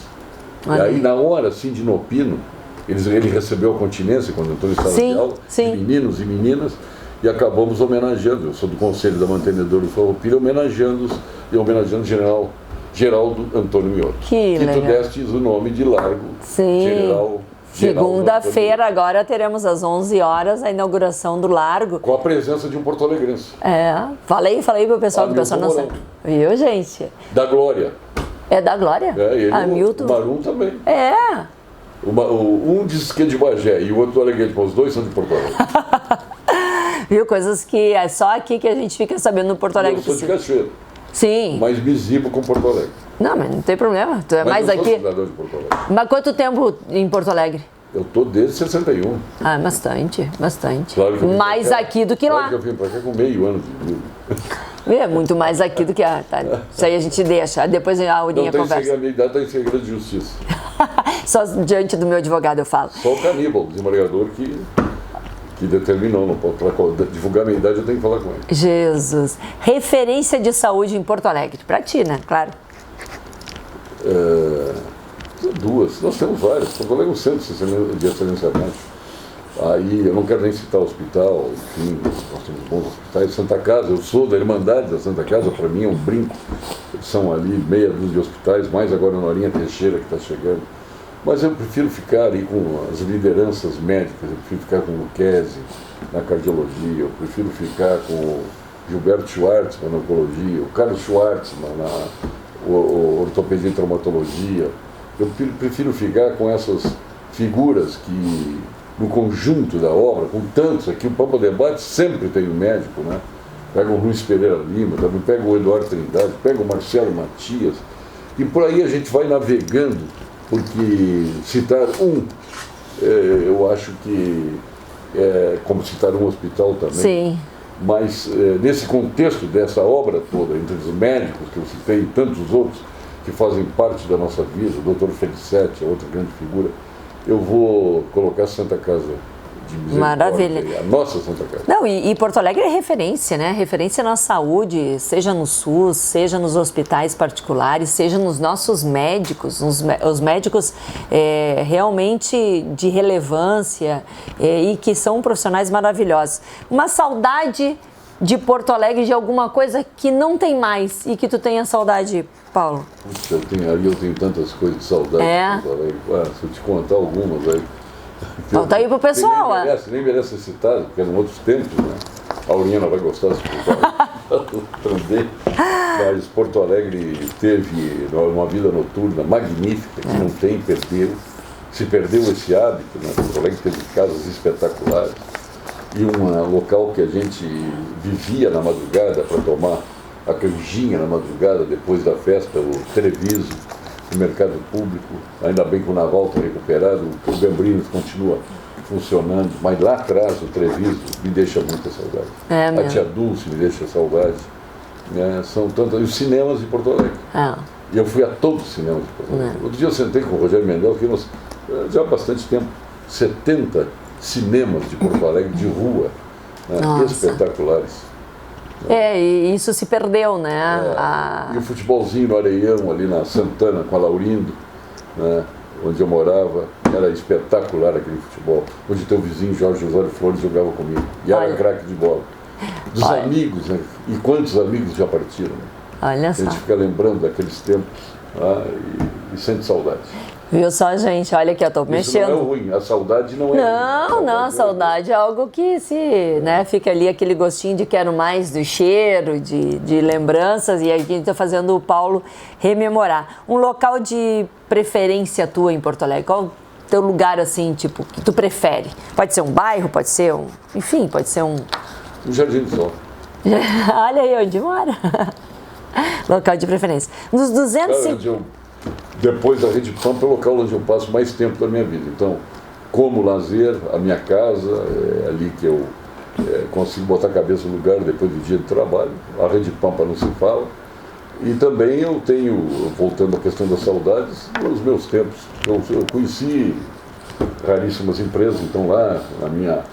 S2: E aí, na hora, assim, de Nopino, ele recebeu a continência quando entrou em sala de aula, de meninos e meninas, e acabamos homenageando, eu sou do Conselho da Mantenedora do Farroupilha, homenageando o Geraldo Antônio Mioto. Que tu destes o nome de largo, General.
S1: Segunda-feira, agora teremos às 11 horas a inauguração do Largo.
S2: Com a presença de um porto-alegrense.
S1: Falei pro pessoal do pessoal não sabe. Viu, gente?
S2: Da Glória.
S1: É da Glória?
S2: Ele,
S1: Hamilton.
S2: O Marum também. Um diz que é de Bagé e o outro do Alegrete, os dois são de Porto Alegre.
S1: Viu? Coisas que é só aqui que a gente fica sabendo no Porto Alegre.
S2: Eu sou de Cachoeiro.
S1: Sim.
S2: Mas me exibo com Porto Alegre.
S1: Não, mas não tem problema. Tu é mais aqui.
S2: Eu sou cidadão de Porto Alegre.
S1: Mas quanto tempo em Porto Alegre?
S2: Eu tô desde 61.
S1: Bastante.
S2: Claro que
S1: mais aqui do que lá.
S2: Claro que eu vim pra cá com meio ano de vida.
S1: É muito mais aqui do que tá. Isso aí a gente deixa. Depois a Aurinha conversa.
S2: A minha idade está em segredo de justiça.
S1: Só diante do meu advogado eu falo.
S2: Só o Caníbal, o desembargador, que determinou. Não pode divulgar a minha idade, eu tenho que falar com ele.
S1: Jesus. Referência de saúde em Porto Alegre. Pra ti, né? Claro.
S2: Duas. Nós temos várias. Porto Alegre é um centro de excelência médica. Aí, eu não quero nem citar o hospital, enfim, nós temos bons hospitais. Santa Casa, eu sou da Irmandade da Santa Casa, para mim é um brinco. São ali meia dúzia de hospitais, mais agora na Norinha Teixeira que está chegando. Mas eu prefiro ficar aí com as lideranças médicas, eu prefiro ficar com o Luquezzi na cardiologia, eu prefiro ficar com o Gilberto Schwartzman na oncologia, o Carlos Schwartzman na ortopedia e traumatologia. Eu prefiro ficar com essas figuras que, no conjunto da obra, com tantos aqui, o Pampa Debate sempre tem um médico, né? Pega o Luiz Pereira Lima, também pega o Eduardo Trindade, pega o Marcelo Matias, e por aí a gente vai navegando, porque citar eu acho que é como citar um hospital também.
S1: Sim.
S2: Mas nesse contexto dessa obra toda, entre os médicos que eu citei e tantos outros que fazem parte da nossa vida, o Dr. Felicetti, outra grande figura, eu vou colocar Santa Casa de Misericórdia.
S1: Maravilha.
S2: A nossa Santa Casa.
S1: Não, e Porto Alegre é referência, né? Referência na saúde, seja no SUS, seja nos hospitais particulares, seja nos nossos médicos, os médicos realmente de relevância e que são profissionais maravilhosos. Uma saudade de Porto Alegre, de alguma coisa que não tem mais e que tu tenha saudade, Paulo?
S2: Puxa, eu tenho tantas coisas de saudade de Porto Alegre. Se eu te contar algumas aí.
S1: Conta aí pro pessoal.
S2: Nem merece ser citado, porque eram outros tempos, né? A Aurinha não vai gostar se também. Mas Porto Alegre teve uma vida noturna magnífica, que não tem, se perdeu esse hábito, né? Porto Alegre teve casas espetaculares. E um local que a gente vivia na madrugada para tomar a canjinha na madrugada, depois da festa, o Treviso, o mercado público, ainda bem que o Naval está recuperado, o Gambrinos continua funcionando, mas lá atrás o Treviso me deixa muita saudade. A Tia Dulce me deixa saudade. São tantos. E os cinemas de Porto Alegre. E eu fui a todos os cinemas de Porto Alegre. Outro dia eu sentei com o Rogério Mendel, que nós, já há bastante tempo, 70 cinemas de Porto Alegre de rua, espetaculares.
S1: E isso se perdeu, né?
S2: E o futebolzinho no Areião, ali na Santana, com a Laurindo, né? Onde eu morava, era espetacular aquele futebol. Onde teu vizinho Jorge Osório Flores jogava comigo. E era craque de bola. Dos amigos, né? E quantos amigos já partiram? Né?
S1: Olha só.
S2: A gente fica lembrando daqueles tempos e sente saudade.
S1: Viu só, gente? Olha aqui, eu tô mexendo.
S2: Isso não é ruim, a saudade não é ruim.
S1: Não, a saudade é algo que fica ali aquele gostinho de quero mais do cheiro, de lembranças, e aqui a gente tá fazendo o Paulo rememorar. Um local de preferência tua em Porto Alegre, qual o teu lugar, assim, tipo, que tu prefere? Pode ser um bairro, pode ser enfim, pode ser um
S2: Jardim do Sol.
S1: Olha aí onde mora. Local de preferência. Nos 250...
S2: Depois da Rede Pampa é o local onde eu passo mais tempo da minha vida. Então, como lazer, a minha casa, é ali que eu consigo botar a cabeça no lugar depois do dia de trabalho. A Rede Pampa não se fala. E também eu tenho, voltando à questão das saudades, os meus tempos. Eu conheci raríssimas empresas, então lá no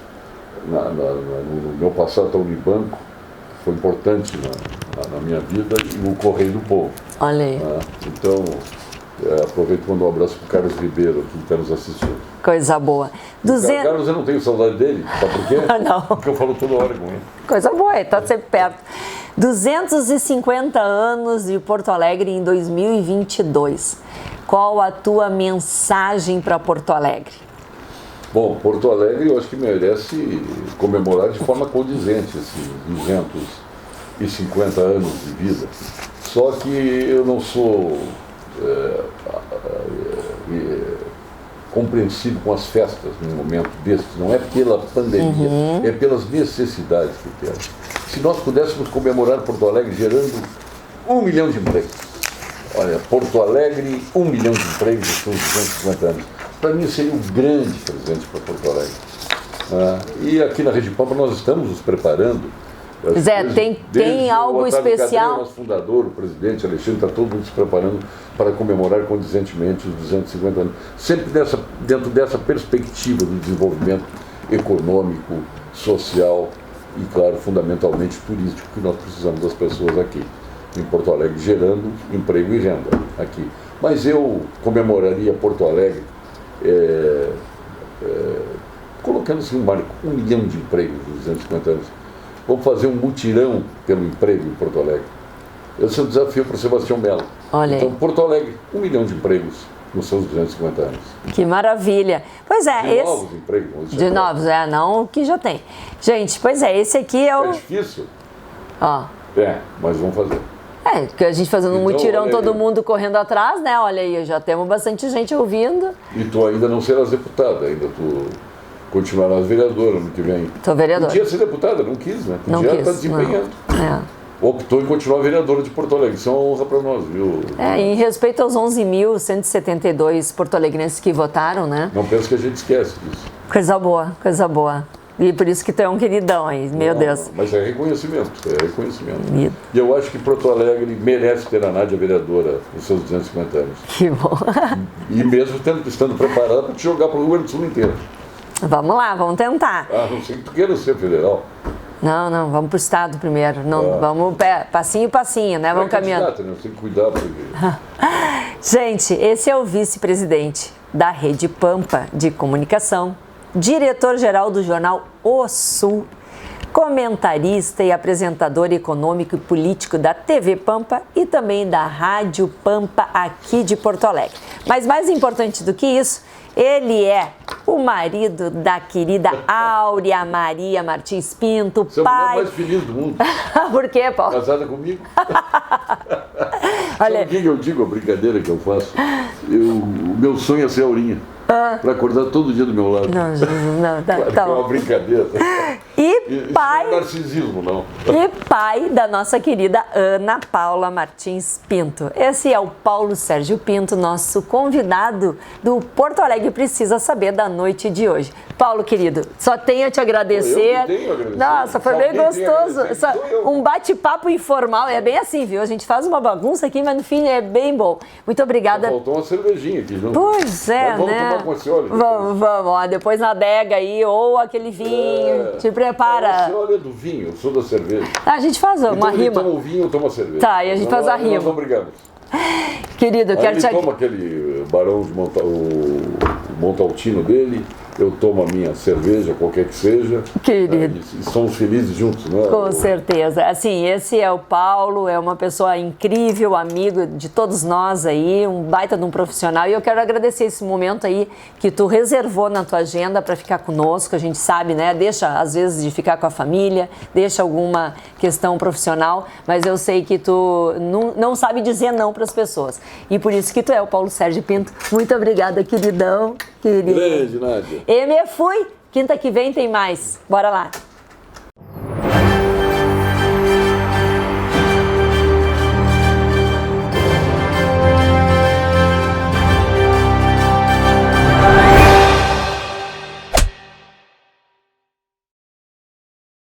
S2: meu passado da Unibanco, foi importante na minha vida, e no Correio do Povo.
S1: Olha aí.
S2: Então, aproveito e mando um abraço para o Carlos Ribeiro, que está nos assistindo.
S1: Coisa boa.
S2: Carlos, eu não tenho saudade dele, sabe por quê?
S1: Não.
S2: Porque eu falo toda hora com ele.
S1: Coisa boa, ele está sempre perto. 250 anos de Porto Alegre em 2022. Qual a tua mensagem para Porto Alegre?
S2: Bom, Porto Alegre eu acho que merece comemorar de forma condizente esses 250 anos de vida. Só que eu não sou compreensivo com as festas num momento desses. Não é pela pandemia, é pelas necessidades que temos. Se nós pudéssemos comemorar Porto Alegre gerando 1 milhão de empregos. Olha, Porto Alegre, 1 milhão de empregos nos 250 anos. Para mim seria um grande presente para Porto Alegre. E aqui na Rede Pampa nós estamos nos preparando.
S1: Zé, tem algo especial?
S2: O nosso fundador, o presidente Alexandre, está todo mundo se preparando para comemorar condizentemente os 250 anos. Sempre dentro dessa perspectiva do desenvolvimento econômico, social e, claro, fundamentalmente turístico, que nós precisamos das pessoas aqui em Porto Alegre, gerando emprego e renda aqui. Mas eu comemoraria Porto Alegre colocando assim um marco, 1 milhão de empregos nos 250 anos. Vamos fazer um mutirão pelo emprego em Porto Alegre. Esse é o desafio para o Sebastião Mello.
S1: Olha.
S2: Então, Porto Alegre, 1 milhão de empregos nos seus 250 anos.
S1: Que maravilha. Pois é,
S2: de novos empregos.
S1: De novos, não o que já tem. Gente, pois é, esse aqui é o...
S2: É difícil?
S1: Ó.
S2: Mas vamos fazer.
S1: Porque a gente fazendo um mutirão, todo mundo correndo atrás, né? Olha aí, já temos bastante gente ouvindo.
S2: E tu ainda não serás deputada, ainda tu continuarás vereadora no que vem.
S1: Tô vereadora.
S2: Podia ser deputada, não quis, né?
S1: Não quis,
S2: tá desempenhando. Optou em continuar vereadora de Porto Alegre. Isso é uma honra para nós, viu?
S1: Em respeito aos 11.172 porto-alegrenses que votaram, né?
S2: Não penso que a gente esquece disso.
S1: Coisa boa, coisa boa. E por isso que tu é um queridão aí, meu Deus.
S2: Mas é reconhecimento, E eu acho que Porto Alegre merece ter a Nádia vereadora nos seus 250 anos.
S1: Que bom.
S2: E mesmo estando preparada para te jogar para o Rio Grande do Sul inteiro.
S1: Vamos lá, vamos tentar.
S2: Não sei que tu queira ser federal.
S1: Não, vamos pro estado primeiro. Não, vamos passinho, passinho, né? Vamos caminhando.
S2: Né? Tem que cuidar. Porque...
S1: Gente, esse é o vice-presidente da Rede Pampa de Comunicação, diretor-geral do jornal O Sul, comentarista e apresentador econômico e político da TV Pampa e também da Rádio Pampa aqui de Porto Alegre. Mas mais importante do que isso, ele é o marido da querida Áurea Maria Martins Pinto,
S2: Você
S1: pai...
S2: é a mulher mais feliz do mundo.
S1: Por quê, Paulo?
S2: Casada comigo. Olha... Sabe o que eu digo, a brincadeira que eu faço? O meu sonho é ser Aurinha. Para acordar todo dia do meu lado.
S1: Não, tá
S2: é uma brincadeira.
S1: E pai...
S2: Isso não é narcisismo, não.
S1: E pai da nossa querida Ana Paula Martins Pinto. Esse é o Paulo Sérgio Pinto, nosso convidado do Porto Alegre Precisa Saber da noite de hoje. Paulo, querido, só tenho a te agradecer.
S2: Eu tenho a agradecer.
S1: Nossa, foi bem gostoso. Um bate-papo informal, é bem assim, viu? A gente faz uma bagunça aqui, mas no fim é bem bom. Muito obrigada.
S2: Só faltou uma cervejinha aqui junto.
S1: Pois é,
S2: mas vamos tomar com esse óleo.
S1: Vamos. Ó, depois na adega aí, ou aquele vinho. Te prepara.
S2: Esse óleo é do vinho, eu sou da cerveja.
S1: A gente faz uma rima.
S2: Ele toma o vinho, eu tomo a cerveja.
S1: Tá, e a gente faz a rima.
S2: Nós não brigamos.
S1: Querido, eu quero te...
S2: Ele toma aquele Barão de o Montaltino dele, eu tomo a minha cerveja, qualquer que seja.
S1: Querido.
S2: E somos felizes juntos, não é?
S1: Com certeza. Assim, esse é o Paulo, é uma pessoa incrível, amigo de todos nós aí, um baita de um profissional. E eu quero agradecer esse momento aí que tu reservou na tua agenda para ficar conosco. A gente sabe, né? Deixa, às vezes, de ficar com a família, deixa alguma questão profissional, mas eu sei que tu não sabe dizer não para as pessoas. E por isso que tu é o Paulo Sérgio Pinto. Muito obrigada, queridão. Querido.
S2: Grande, Nádia.
S1: Eu me fui. Quinta que vem tem mais. Bora lá.